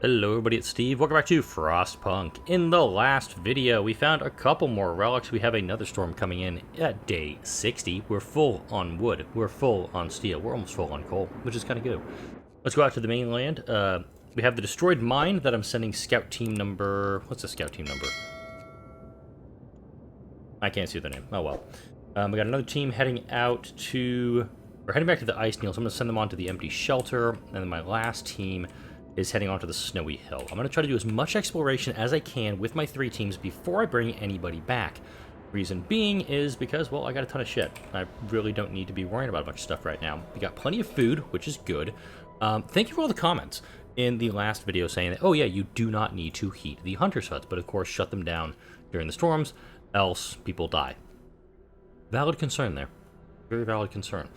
Hello everybody, it's Steve. Welcome back to Frostpunk. In the last video, we found a couple more relics. We have another storm coming in at day 60. We're full on wood. We're full on steel. We're almost full on coal, which is kind of good. Let's go out to the mainland. We have the destroyed mine that I'm sending scout team number... What's the scout team number? I can't see their name. Oh well. We got another team heading out to... We're heading back to the ice needles. I'm going to send them on to the empty shelter. And then my last team is heading onto the snowy hill. I'm going to try to do as much exploration as I can with my three teams before I bring anybody back. Reason being is because, well, I got a ton of shit. I really don't need to be worrying about a bunch of stuff right now. We got plenty of food, which is good. Thank you for all the comments in the last video saying that, oh yeah, you do not need to heat the hunter's huts, but of course shut them down during the storms, else people die. Valid concern there. Very valid concern.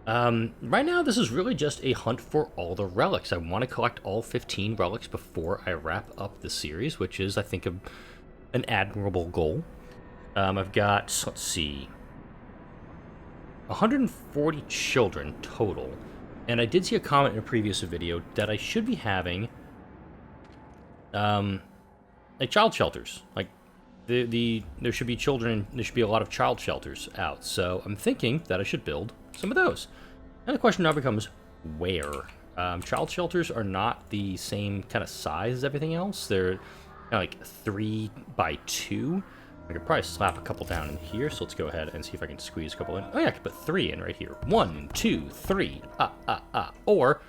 Right now, this is really just a hunt for all the relics. I want to collect all 15 relics before I wrap up the series, which is, I think, an admirable goal. I've got, let's see, 140 children total. And I did see a comment in a previous video that I should be having, like child shelters. Like, there should be children, there should be a lot of child shelters out. So I'm thinking that I should build some of those. And the question now becomes, where? Child shelters are not the same kind of size as everything else. They're kind of like 3 by 2. I could probably slap a couple down in here, so let's go ahead and see if I can squeeze a couple in. Oh yeah, I could put 3 in right here. 1, 2, 3. Or,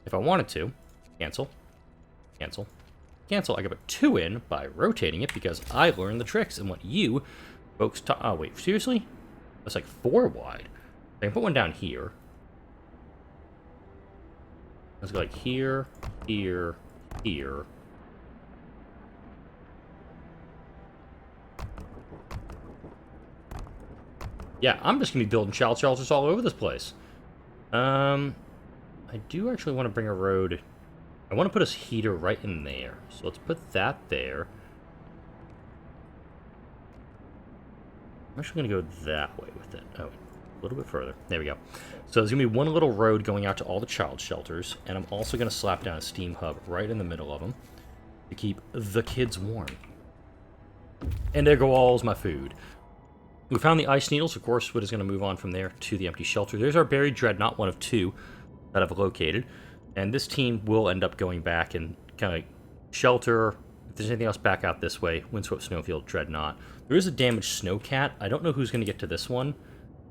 if I wanted to, cancel, cancel, cancel. I could put 2 in by rotating it because I learned the tricks and what you folks oh wait, seriously? That's like 4 wide. I can put one down here. Let's go like here, here, here. Yeah, I'm just gonna be building child shelters all over this place. I do actually want to bring a road. I want to put a heater right in there. So let's put that there. I'm actually gonna go that way with it. Oh, a little bit further. There we go. So there's going to be one little road going out to all the child shelters, and I'm also going to slap down a steam hub right in the middle of them to keep the kids warm. And there go all's my food. We found the ice needles. Of course, what is going to move on from there to the empty shelter. There's our buried dreadnought, one of 2 that I've located. And this team will end up going back and kind of shelter. If there's anything else back out this way, Windswept Snowfield dreadnought. There is a damaged snowcat. I don't know who's going to get to this one.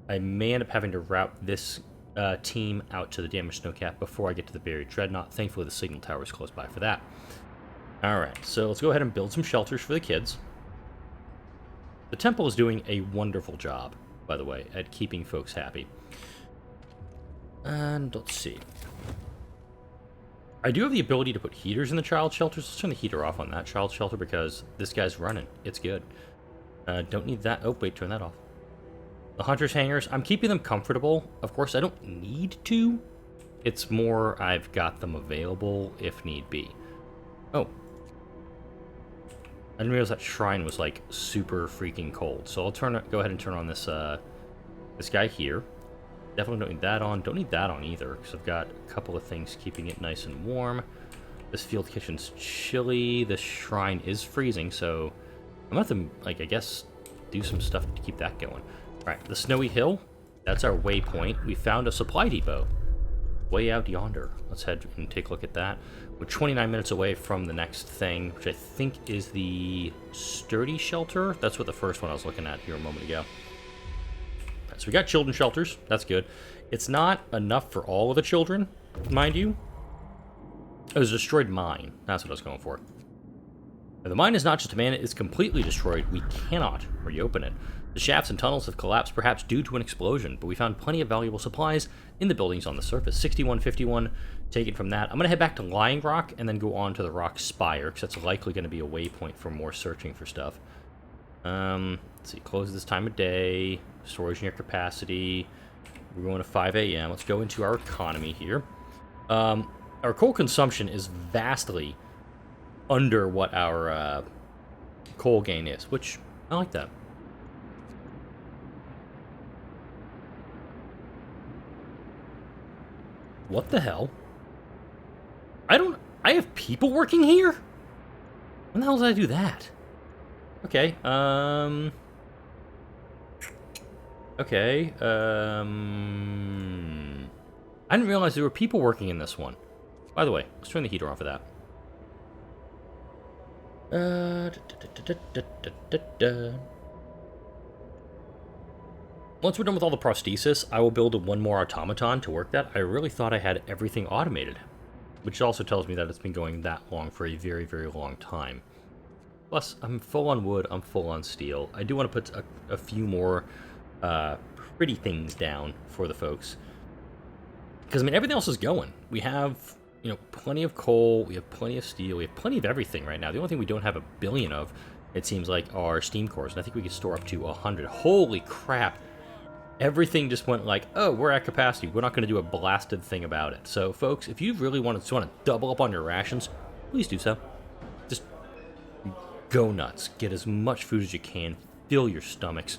I may end up having to route this team out to the damaged snowcat before I get to the buried dreadnought. Thankfully, the signal tower is close by for that. Alright, so let's go ahead and build some shelters for the kids. The temple is doing a wonderful job, by the way, at keeping folks happy. And let's see. I do have the ability to put heaters in the child shelters. Let's turn the heater off on that child shelter because this guy's running. It's good. Don't need that. Oh, wait, turn that off. The hunter's hangars, I'm keeping them comfortable. Of course, I don't need to. It's more I've got them available if need be. Oh. I didn't realize that shrine was like super freaking cold. So I'll go ahead and turn on this this guy here. Definitely don't need that on. Don't need that on either because I've got a couple of things keeping it nice and warm. This field kitchen's chilly. This shrine is freezing, so I'm gonna have to, like, I guess, do some stuff to keep that going. Alright, the snowy hill, that's our waypoint. We found a supply depot way out yonder. Let's head and take a look at that. We're 29 minutes away from the next thing, which I think is the sturdy shelter. That's what the first one I was looking at here a moment ago. Right, so we got children shelters. That's good. It's not enough for all of the children, mind you. It was a destroyed mine. That's what I was going for. Now, the mine is not just abandoned, it's completely destroyed. We cannot reopen it. The shafts and tunnels have collapsed, perhaps due to an explosion, but we found plenty of valuable supplies in the buildings on the surface. 6151, taken from that. I'm going to head back to Lying Rock and then go on to the Rock Spire, because that's likely going to be a waypoint for more searching for stuff. Let's see, close this time of day, storage near capacity. We're going to 5 a.m. Let's go into our economy here. Our coal consumption is vastly under what our coal gain is, which I like that. What the hell? I have people working here? When the hell did I do that? Okay, okay, I didn't realize there were people working in this one. By the way, let's turn the heater off of that. Once we're done with all the prosthesis, I will build one more automaton to work that. I really thought I had everything automated, which also tells me that it's been going that long for a very, very long time. Plus, I'm full on wood, I'm full on steel. I do want to put a few more pretty things down for the folks. Because, I mean, everything else is going. We have, you know, plenty of coal, we have plenty of steel, we have plenty of everything right now. The only thing we don't have a billion of, it seems like, are steam cores. And I think we can store up to 100. Holy crap! Everything just went like, oh, we're at capacity. We're not going to do a blasted thing about it. So, folks, if you really want to double up on your rations, please do so. Just go nuts. Get as much food as you can. Fill your stomachs.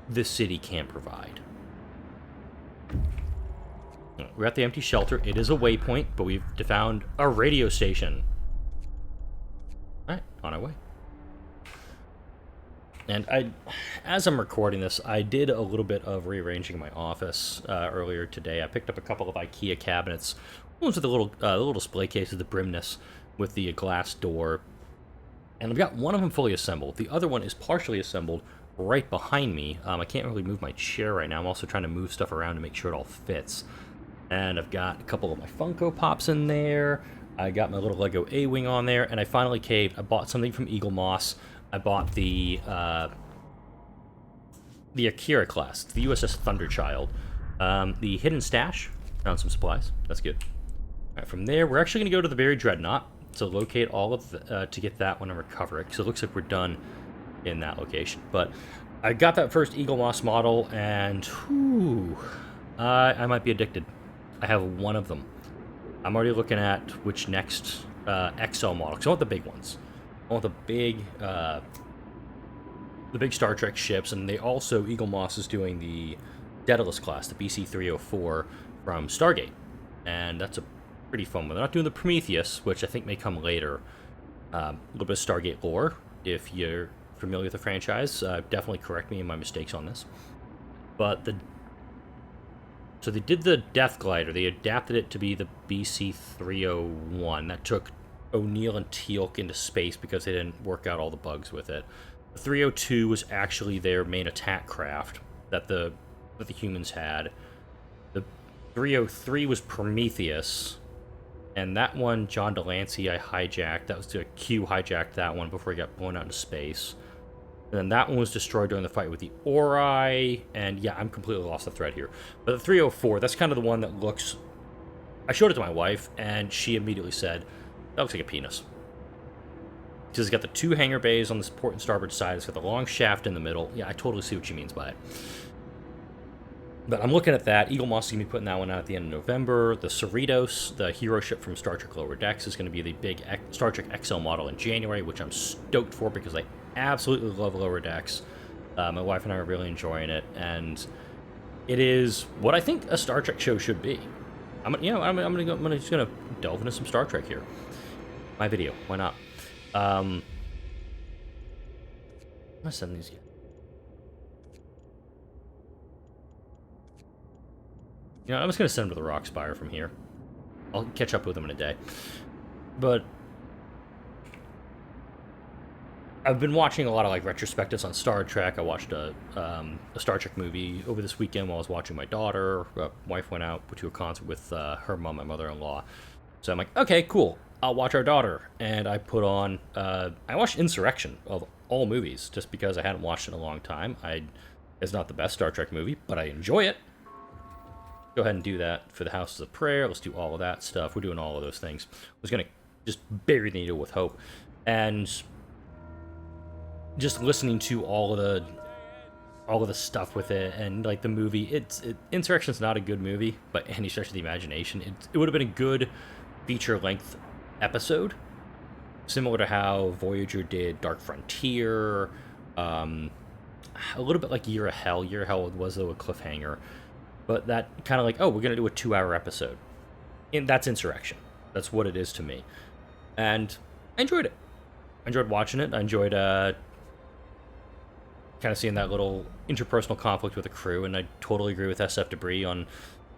This city can provide. We're at the empty shelter. It is a waypoint, but we've found a radio station. All right, on our way. And as I'm recording this, I did a little bit of rearranging my office earlier today. I picked up a couple of IKEA cabinets, ones with the little display cases, the brimness with the glass door. And I've got one of them fully assembled. The other one is partially assembled right behind me. I can't really move my chair right now. I'm also trying to move stuff around to make sure it all fits. And I've got a couple of my Funko Pops in there. I got my little Lego A-Wing on there. And I finally caved. I bought something from Eagle Moss. I bought the Akira class, the USS Thunderchild. The Hidden Stash. Found some supplies. That's good. All right, from there, we're actually going to go to the Buried Dreadnought to locate all of the, to get that one and recover it. Because it looks like we're done in that location. But I got that first Eagle Moss model, and whew, I might be addicted. I have one of them. I'm already looking at which next XL model, because I want the big ones. I want the big Star Trek ships, and they also, Eagle Moss is doing the Daedalus class, the BC-304 from Stargate, and that's a pretty fun one. They're not doing the Prometheus, which I think may come later. A little bit of Stargate lore, if you're familiar with the franchise. Definitely correct me in my mistakes on this. But so they did the Death Glider. They adapted it to be the BC-301. That took O'Neill and Teal'c into space because they didn't work out all the bugs with it. The 302 was actually their main attack craft that the humans had. The 303 was Prometheus, and that one John Delancey I hijacked. That was the Q hijacked that one before he got blown out into space. And then that one was destroyed during the fight with the Ori, and yeah, I'm completely lost the thread here. But the 304, that's kind of the one that looks... I showed it to my wife, and she immediately said, that looks like a penis. Because it's got the two hangar bays on the port and starboard side. It's got the long shaft in the middle. Yeah, I totally see what she means by it. But I'm looking at that. Eagle Moss is going to be putting that one out at the end of November. The Cerritos, the hero ship from Star Trek Lower Decks, is going to be the big Star Trek XL model in January, which I'm stoked for because I absolutely love Lower Decks. My wife and I are really enjoying it, and it is what I think a Star Trek show should be. I'm just gonna delve into some Star Trek here. My video, why not? I'm gonna send these guys. You know, I'm just gonna send them to the Rock Spire from here. I'll catch up with them in a day. But I've been watching a lot of like retrospectives on Star Trek. I watched a Star Trek movie over this weekend while I was watching my daughter. Wife went out to a concert with her mom, my mother-in-law. So I'm like, okay, cool. I'll watch our daughter. And I put on, I watched Insurrection of all movies just because I hadn't watched it in a long time. It's not the best Star Trek movie, but I enjoy it. Go ahead and do that for the Houses of Prayer. Let's do all of that stuff. We're doing all of those things. I was going to just bury the needle with hope. And just listening to all of the stuff with it and like the movie, Insurrection's not a good movie, but any stretch of the imagination, it would have been a good feature-length episode, similar to how Voyager did Dark Frontier, a little bit like Year of Hell. Year of Hell was a cliffhanger, but that kind of like, oh, we're gonna do a 2-hour episode, and that's Insurrection. That's what it is to me. And I enjoyed it. I enjoyed watching it. I enjoyed kind of seeing that little interpersonal conflict with the crew, and I totally agree with SFDebris on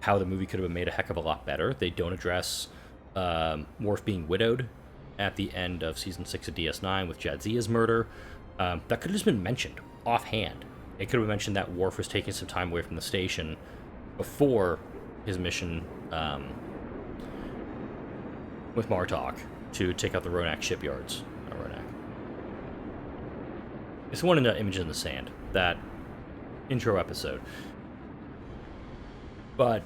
how the movie could have been made a heck of a lot better. They don't address Worf being widowed at the end of Season 6 of DS9 with Jadzia's murder. That could have just been mentioned offhand. It could have been mentioned that Worf was taking some time away from the station before his mission with Martok to take out the Ronak shipyards. Not Ronak. It's one in the Image in the Sand, that intro episode. But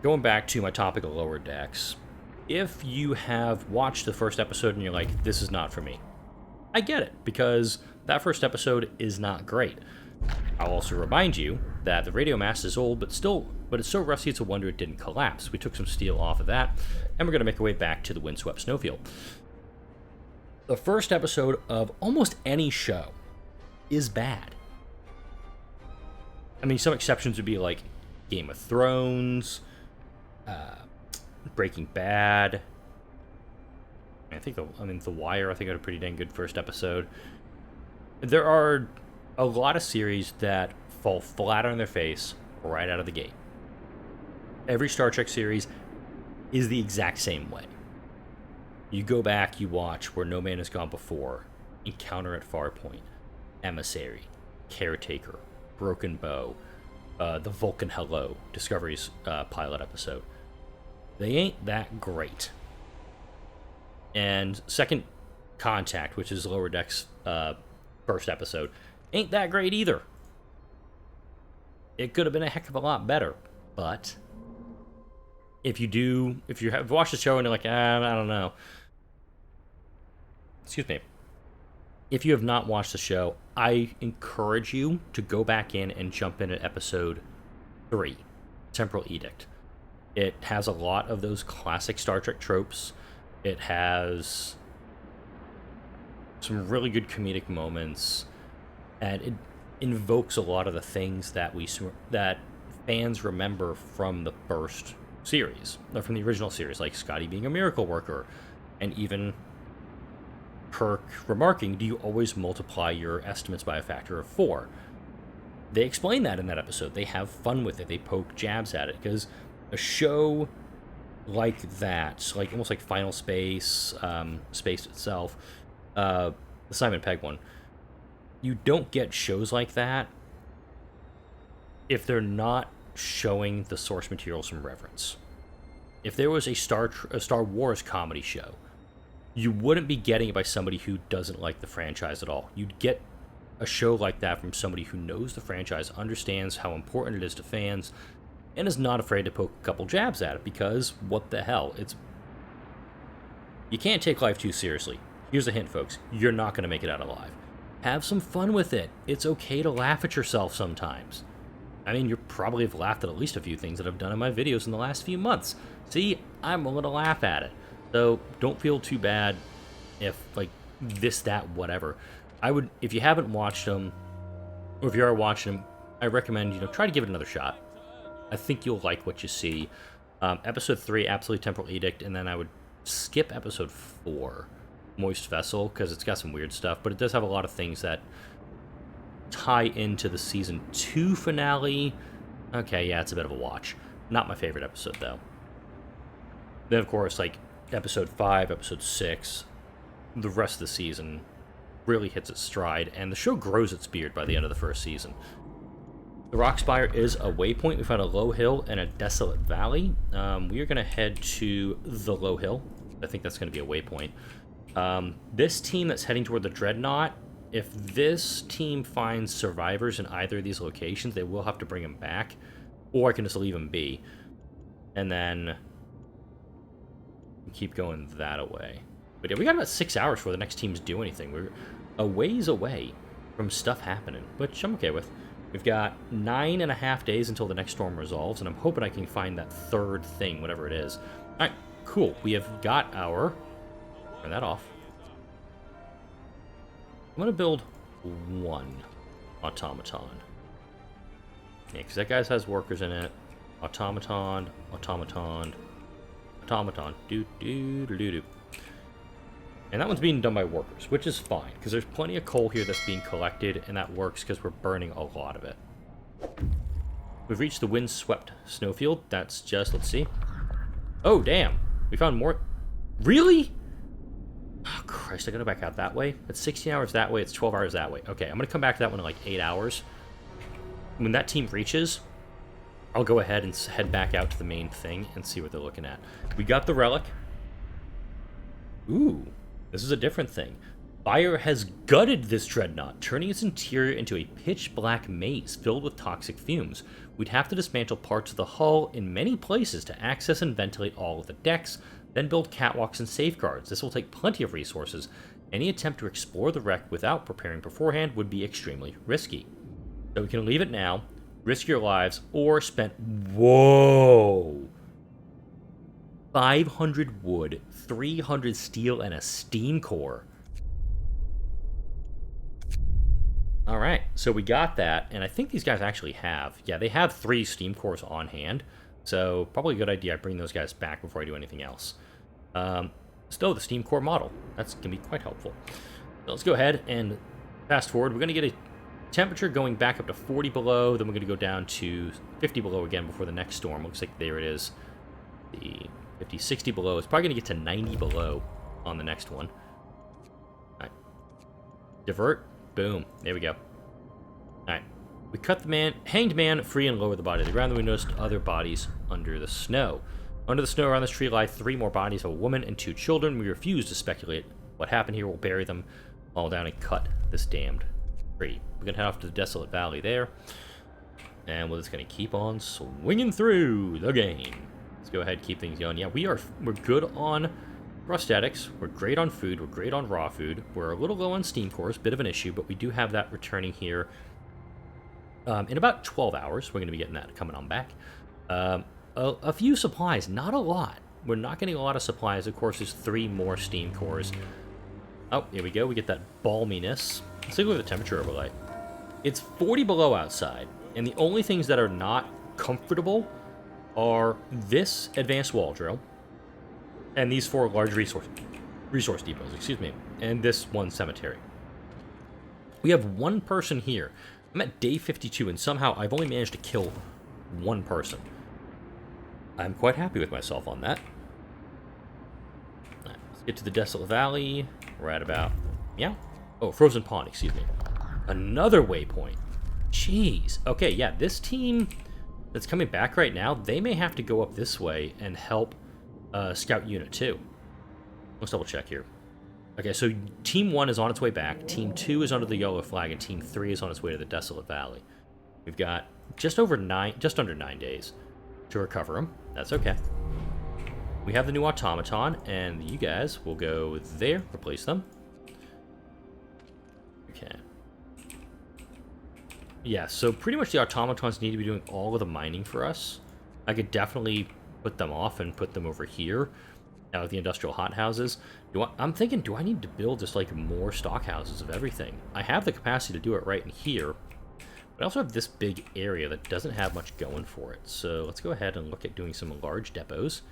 going back to my topic of Lower Decks, if you have watched the first episode and you're like, this is not for me, I get it, because that first episode is not great. I'll also remind you that the radio mast is old, but it's so rusty it's a wonder it didn't collapse. We took some steel off of that, and we're going to make our way back to the windswept snowfield. The first episode of almost any show is bad. I mean, some exceptions would be like Game of Thrones, Breaking Bad. The Wire, I think, had a pretty dang good first episode. There are a lot of series that fall flat on their face right out of the gate. Every Star Trek series is the exact same way. You go back, you watch Where No Man Has Gone Before, Encounter at Farpoint, Emissary, Caretaker, Broken Bow, the Vulcan Hello, Discovery's pilot episode. They ain't that great. And Second Contact, which is Lower Decks' first episode, ain't that great either. It could have been a heck of a lot better, but if you have watched the show and you're like, I don't know. Excuse me. If you have not watched the show, I encourage you to go back in and jump in at episode 3, Temporal Edict. It has a lot of those classic Star Trek tropes. It has some really good comedic moments, and it invokes a lot of the things that fans remember from the first series, or from the original series, like Scotty being a miracle worker, and even Kirk remarking, do you always multiply your estimates by a factor of 4? They explain that in that episode. They have fun with it. They poke jabs at it, because a show like that, like almost like Final Space, Space itself, the Simon Pegg one, you don't get shows like that if they're not showing the source material some reverence. If there was a Star Wars comedy show, you wouldn't be getting it by somebody who doesn't like the franchise at all. You'd get a show like that from somebody who knows the franchise, understands how important it is to fans, and is not afraid to poke a couple jabs at it, because what the hell? You can't take life too seriously. Here's a hint, folks. You're not going to make it out alive. Have some fun with it. It's okay to laugh at yourself sometimes. I mean, you probably have laughed at least a few things that I've done in my videos in the last few months. See, I'm willing to laugh at it. So don't feel too bad if, like, this, that, whatever. If you haven't watched them, or if you are watching them, I recommend, try to give it another shot. I think you'll like what you see. Episode 3, Absolute Temporal Edict, and then I would skip episode 4, Moist Vessel, because it's got some weird stuff, but it does have a lot of things that tie into the Season 2 finale. Okay, yeah, it's a bit of a watch. Not my favorite episode, though. Then, of course, like, episode 5, episode 6, the rest of the season really hits its stride, and the show grows its beard by the end of the first season. The Rock Spire is a waypoint. We found a low hill and a desolate valley. We are going to head to the low hill. I think that's going to be a waypoint. This team that's heading toward the Dreadnought, if this team finds survivors in either of these locations, they will have to bring them back, or I can just leave them be. And then keep going that away. But yeah, we got about 6 hours before the next teams do anything. We're a ways away from stuff happening, which I'm okay with. We've got 9.5 days until the next storm resolves, and I'm hoping I can find that third thing, whatever it is. Alright, cool. We have got our... Turn that off. I'm going to build one automaton. Yeah, because that guy has workers in it. Automaton, automaton, automaton. Do. And that one's being done by workers, which is fine, because there's plenty of coal here that's being collected, and that works because we're burning a lot of it. We've reached the windswept snowfield. That's just, let's see. Oh, damn. We found more. Really? Oh, Christ, I gotta go back out that way? It's 16 hours that way, it's 12 hours that way. Okay, I'm gonna come back to that one in like 8 hours. When that team reaches, I'll go ahead and head back out to the main thing and see what they're looking at. We got the relic. Ooh, this is a different thing. Fire has gutted this dreadnought, turning its interior into a pitch-black maze filled with toxic fumes. We'd have to dismantle parts of the hull in many places to access and ventilate all of the decks, then build catwalks and safeguards. This will take plenty of resources. Any attempt to explore the wreck without preparing beforehand would be extremely risky. So we can leave it now, risk your lives, or spend... Whoa! 500 wood, 300 steel, and a steam core. Alright, so we got that, and I think these guys actually have... Yeah, they have 3 steam cores on hand, so probably a good idea I bring those guys back before I do anything else. Still, the steam core model. That's going to be quite helpful. So let's go ahead and fast forward. We're going to get a temperature going back up to 40 below, then we're going to go down to 50 below again before the next storm. Looks like there it is. The 50, 60 below. It's probably going to get to 90 below on the next one. Alright. Divert. Boom. There we go. Alright. We cut the hanged man free and lower the body to the ground. Then we noticed other bodies under the snow. Under the snow around this tree lie 3 more bodies of a woman and 2 children. We refuse to speculate what happened here. We'll bury them all down and cut this damned tree. We're going to head off to the desolate valley there. And we're just going to keep on swinging through the game. Let's go ahead and keep things going. Yeah, we're good on prosthetics. We're great on food. We're great on raw food. We're a little low on steam cores. Bit of an issue, but we do have that returning here in about 12 hours. We're going to be getting that coming on back. A few supplies, not a lot. We're not getting a lot of supplies. Of course, there's 3 more steam cores. Oh, here we go. We get that balminess. Let's take a look at the temperature overlay. It's 40 below outside, and the only things that are not comfortable are this advanced wall drill and these 4 large resource depots, excuse me, and this 1 cemetery. We have 1 person here. I'm at day 52, and somehow I've only managed to kill 1 person. I'm quite happy with myself on that. Right, let's get to the desolate valley. We're at about... Yeah? Oh, Frozen Pond, excuse me. Another waypoint. Jeez. Okay, yeah, this team that's coming back right now, they may have to go up this way and help Scout Unit 2. Let's double check here. Okay, so Team 1 is on its way back, Team 2 is under the yellow flag, and Team 3 is on its way to the desolate valley. We've got just under 9 days to recover them. That's okay. We have the new automaton, and you guys will go there, replace them. Okay. Yeah, so pretty much the automatons need to be doing all of the mining for us. I could definitely put them off and put them over here out of the industrial hothouses. I'm thinking, do I need to build just like more stock houses of everything? I have the capacity to do it right in here, but I also have this big area that doesn't have much going for it. So let's go ahead and look at doing some large depots.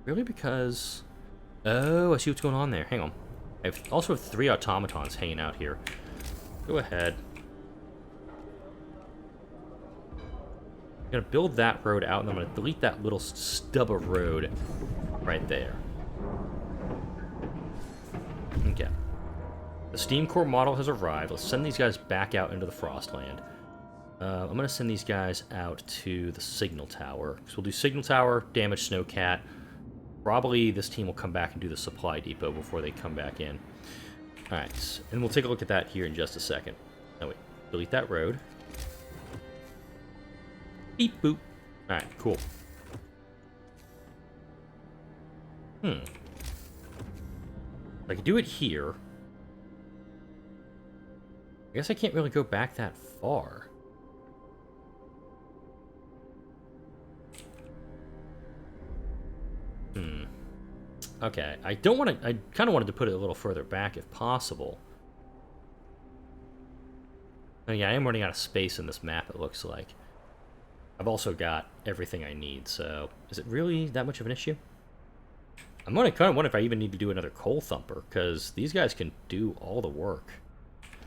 Really? Because... Oh, I see what's going on there. Hang on. I also have 3 automatons hanging out here. Go ahead. I'm going to build that road out, and I'm going to delete that little stub of road right there. Okay. The steam core model has arrived. Let's send these guys back out into the Frostland. I'm going to send these guys out to the signal tower. So we'll do signal tower, damage snowcat. Probably this team will come back and do the supply depot before they come back in. Alright, and we'll take a look at that here in just a second. Oh wait, delete that road. Beep boop. Alright, cool. I could do it here. I guess I can't really go back that far. Okay, I don't want to... I kind of wanted to put it a little further back if possible. Oh yeah, I am running out of space in this map, it looks like. I've also got everything I need, so is it really that much of an issue? I'm gonna kind of wonder if I even need to do another coal thumper, because these guys can do all the work.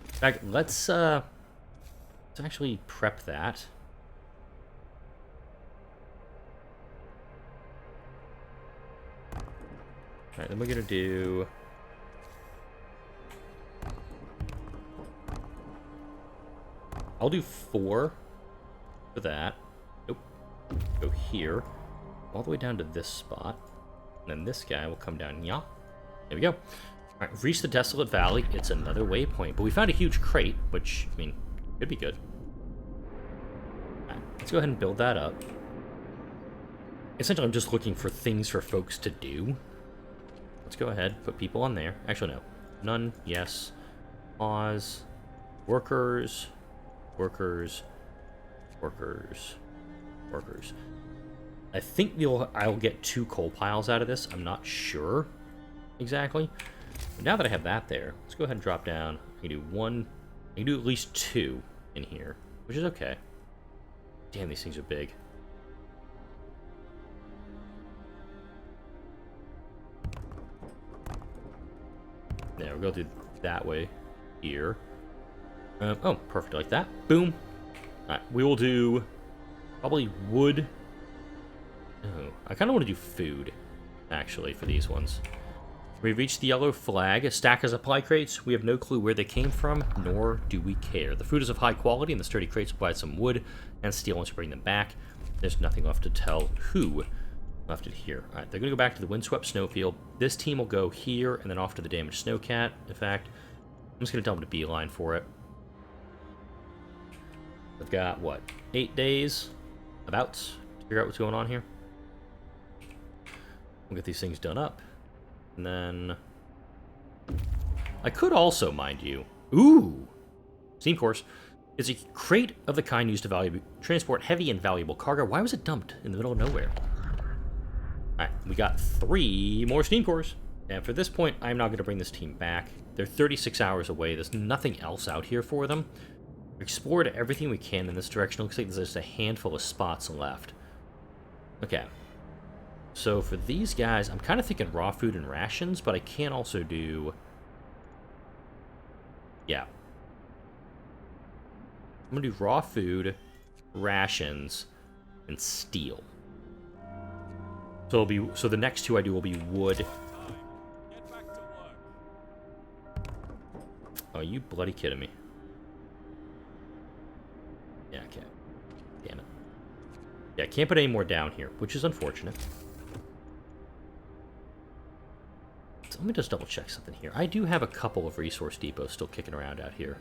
In fact, let's actually prep that. Alright, then we're gonna do... I'll do 4 for that. Nope. Go here. All the way down to this spot. And then this guy will come down here. There we go. Alright, reach the Desolate Valley. It's another waypoint. But we found a huge crate, which, I mean, could be good. Alright, let's go ahead and build that up. Essentially, I'm just looking for things for folks to do. Let's go ahead, put people on there. Actually, no. None, yes. Pause. Workers. Workers. Workers. Workers. I think I'll get 2 coal piles out of this. I'm not sure exactly. But now that I have that there, let's go ahead and drop down. I can do 1. I can do at least 2 in here, which is okay. Damn, these things are big. There, we'll go through that way here. Oh, perfect, like that. Boom. Alright, we will do probably wood. Oh, I kind of want to do food, actually, for these ones. We've reached the yellow flag. A stack of supply crates. We have no clue where they came from, nor do we care. The food is of high quality, and the sturdy crates provide some wood and steel once you bring them back. There's nothing left to tell who left it here. Alright, they're going to go back to the windswept snowfield. This team will go here, and then off to the damaged snowcat. In fact, I'm just going to tell them to beeline for it. I've got, what, 8 days? About to figure out what's going on here. We'll get these things done up. And then... I could also, mind you... Ooh! Steam course. It's a crate of the kind used to transport heavy and valuable cargo. Why was it dumped in the middle of nowhere? Alright, we got 3 more steam cores. And for this point, I'm not going to bring this team back. They're 36 hours away. There's nothing else out here for them. We've explored everything we can in this direction. It looks like there's just a handful of spots left. Okay. So for these guys, I'm kind of thinking raw food and rations, but I can also do... Yeah. I'm going to do raw food, rations, and steel. So the next 2 I do will be wood. Oh, you bloody kidding me. Yeah, okay. Damn it. Yeah, I can't put any more down here, which is unfortunate. So let me just double check something here. I do have a couple of resource depots still kicking around out here.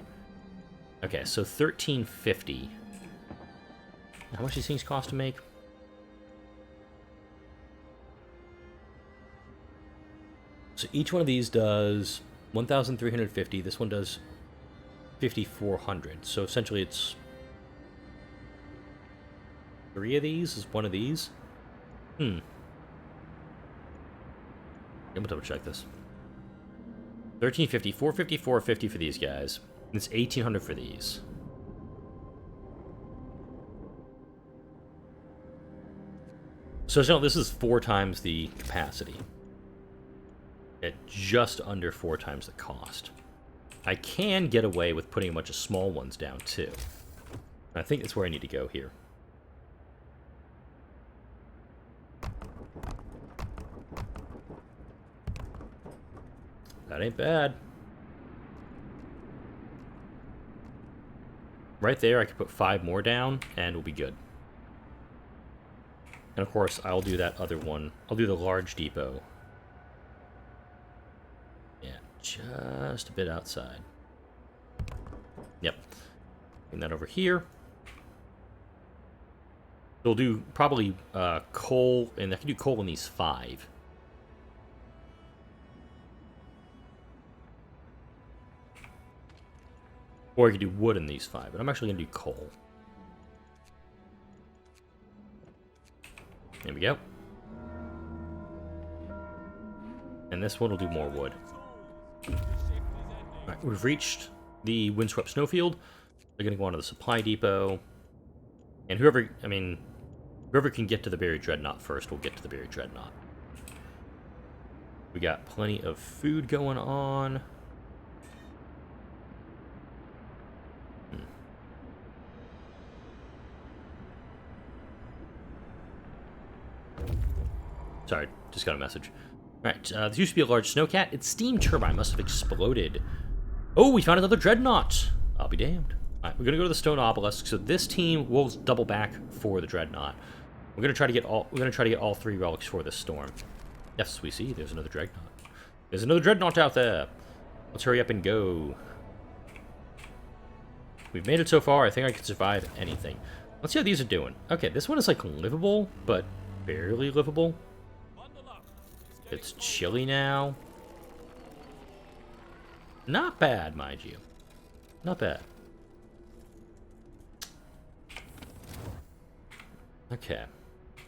Okay, so 1350. How much these things cost to make? So each one of these does 1,350. This one does 5,400. So essentially it's 3 of these is 1 of these. I'm gonna double check this. 1,350, 450, 450 for these guys. And it's 1,800 for these. So this is 4 times the capacity. At just under 4 times the cost. I can get away with putting a bunch of small ones down too. I think that's where I need to go here. That ain't bad. Right there, I could put 5 more down, and we'll be good. And of course, I'll do that other one. I'll do the large depot. Yeah, just a bit outside. Yep. Bring that over here. We'll do probably coal, and I can do coal in these 5. Or I could do wood in these 5, but I'm actually going to do coal. There we go. And this one will do more wood. Alright, we've reached the windswept snowfield. We're going to go on to the supply depot. And whoever can get to the buried dreadnought first will get to the buried dreadnought. We got plenty of food going on. Sorry, just got a message. Alright, this used to be a large snowcat. Its steam turbine must have exploded. Oh, we found another dreadnought! I'll be damned. Alright, we're gonna go to the stone obelisk, so this team will double back for the dreadnought. We're gonna try to get all 3 relics for this storm. Yes, we see, there's another dreadnought. There's another dreadnought out there! Let's hurry up and go. We've made it so far, I think I can survive anything. Let's see how these are doing. Okay, this one is like livable, but barely livable. It's chilly now. Not bad, mind you. Not bad. Okay.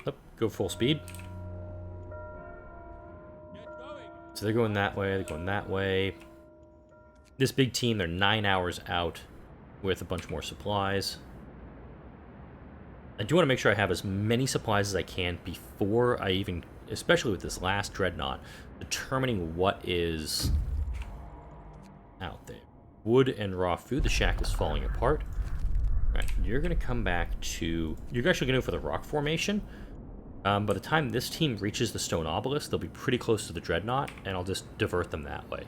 Oh, go full speed. So they're going that way, they're going that way. This big team, they're 9 hours out with a bunch more supplies. I do want to make sure I have as many supplies as I can before I even, especially with this last dreadnought, determining what is out there. Wood and raw food. The shack is falling apart. Alright, you're going to come back to... You're actually going to go for the rock formation. By the time this team reaches the stone obelisk, they'll be pretty close to the dreadnought, and I'll just divert them that way.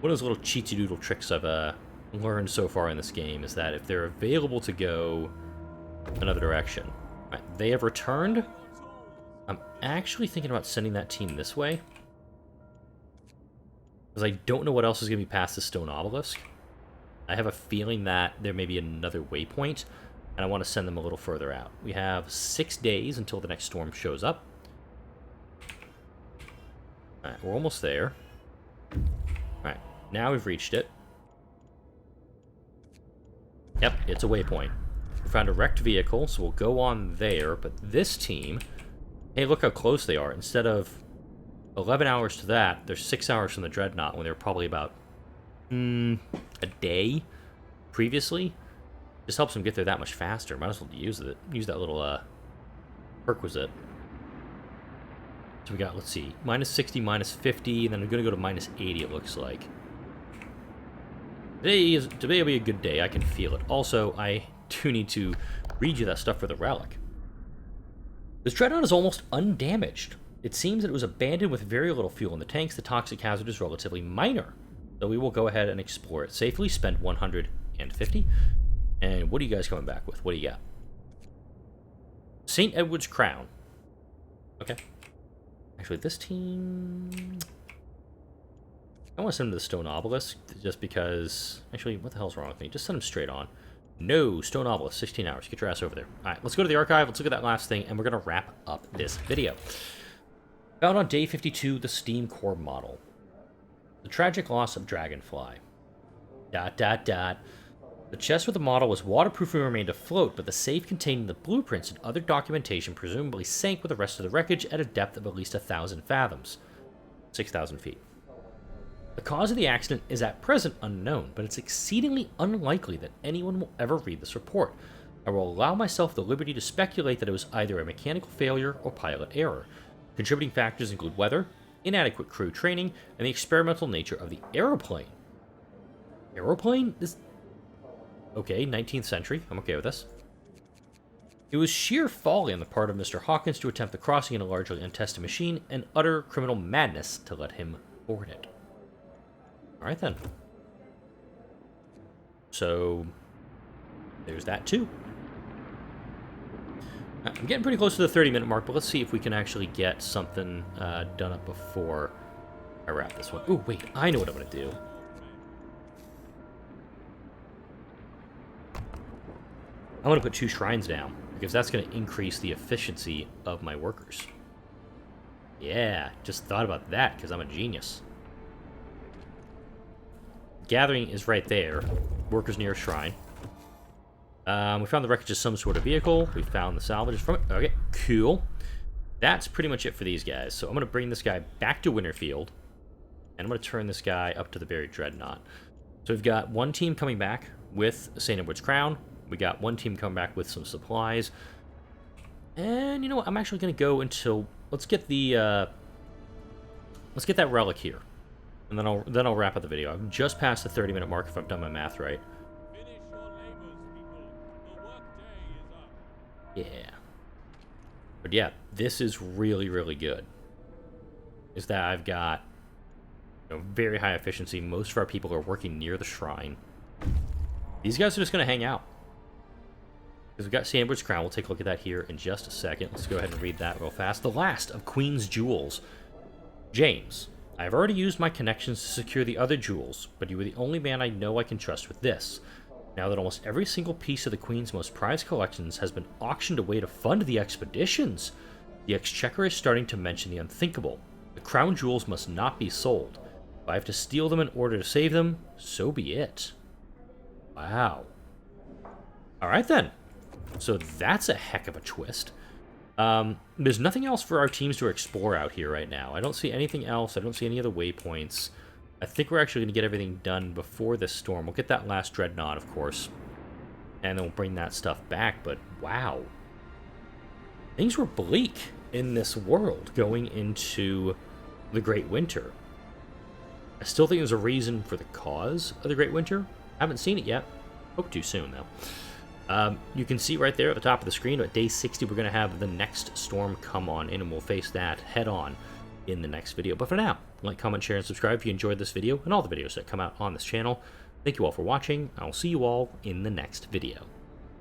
One of those little cheatsy doodle tricks I've learned so far in this game is that if they're available to go another direction. Right, they have returned. I'm actually thinking about sending that team this way, because I don't know what else is going to be past the stone obelisk. I have a feeling that there may be another waypoint, and I want to send them a little further out. We have 6 days until the next storm shows up. Alright, we're almost there. Alright, now we've reached it. Yep, it's a waypoint. We found a wrecked vehicle, so we'll go on there, but this team... Hey, look how close they are. Instead of 11 hours to that, they're 6 hours from the dreadnought, when they were probably about a day previously. Just helps them get there that much faster. Might as well use that little perquisite. So we got, let's see, minus 60, minus 50, and then we're going to go to minus 80, it looks like. Today will be a good day. I can feel it. Also, I do need to read you that stuff for the relic. This dreadnought is almost undamaged. It seems that it was abandoned with very little fuel in the tanks. The toxic hazard is relatively minor. So we will go ahead and explore it safely. Spend 150. And what are you guys coming back with? What do you got? St. Edward's Crown. Okay. Actually, this team... I want to send them to the stone obelisk, just because... Actually, what the hell's wrong with me? Just send them straight on. No, stone obelisk, 16 hours. Get your ass over there. Alright, let's go to the archive. Let's look at that last thing, and we're going to wrap up this video. Found on day 52, the steam core model. The tragic loss of Dragonfly. ... The chest with the model was waterproof and remained afloat, but the safe containing the blueprints and other documentation presumably sank with the rest of the wreckage at a depth of at least 1,000 fathoms. 6,000 feet. The cause of the accident is at present unknown, but it's exceedingly unlikely that anyone will ever read this report. I will allow myself the liberty to speculate that it was either a mechanical failure or pilot error. Contributing factors include weather, inadequate crew training, and the experimental nature of the aeroplane. Aeroplane? Okay, 19th century. I'm okay with this. It was sheer folly on the part of Mr. Hawkins to attempt the crossing in a largely untested machine, and utter criminal madness to let him board it. Alright then. So, there's that too. I'm getting pretty close to the 30-minute mark, but let's see if we can actually get something done up before I wrap this one. Oh, wait, I know what I'm going to do. I'm going to put 2 shrines down, because that's going to increase the efficiency of my workers. Yeah, just thought about that, because I'm a genius. Gathering is right there. Workers near a shrine. We found the wreckage of some sort of vehicle. We found the salvage from it. Okay, cool. That's pretty much it for these guys. So I'm going to bring this guy back to Winterfield, and I'm going to turn this guy up to the buried dreadnought. So we've got one team coming back with St. Edward's Crown, We got one team coming back with some supplies. And you know what? I'm actually going to go until... Let's get the... let's get that relic here. And then I'll wrap up the video. I'm just past the 30-minute mark if I've done my math right. Finish your labors, people. The workday is up. Yeah. But yeah, this is really, really good. Is that I've got very high efficiency. Most of our people are working near the shrine. These guys are just going to hang out. Because we've got Sandwich Crown. We'll take a look at that here in just a second. Let's go ahead and read that real fast. The last of Queen's Jewels. James, I have already used my connections to secure the other jewels, but you are the only man I know I can trust with this. Now that almost every single piece of the Queen's most prized collections has been auctioned away to fund the expeditions, the Exchequer is starting to mention the unthinkable. The crown jewels must not be sold. If I have to steal them in order to save them, so be it. Wow. Alright then. So that's a heck of a twist. There's nothing else for our teams to explore out here right now. I don't see anything else. I don't see any other waypoints. I think we're actually going to get everything done before this storm. We'll get that last Dreadnought, of course. And then we'll bring that stuff back. But wow. Things were bleak in this world going into the Great Winter. I still think there's a reason for the cause of the Great Winter. Haven't seen it yet. Hope to soon, though. You can see right there at the top of the screen, at day 60, we're going to have the next storm come on in, and we'll face that head-on in the next video. But for now, like, comment, share, and subscribe if you enjoyed this video and all the videos that come out on this channel. Thank you all for watching. I'll see you all in the next video.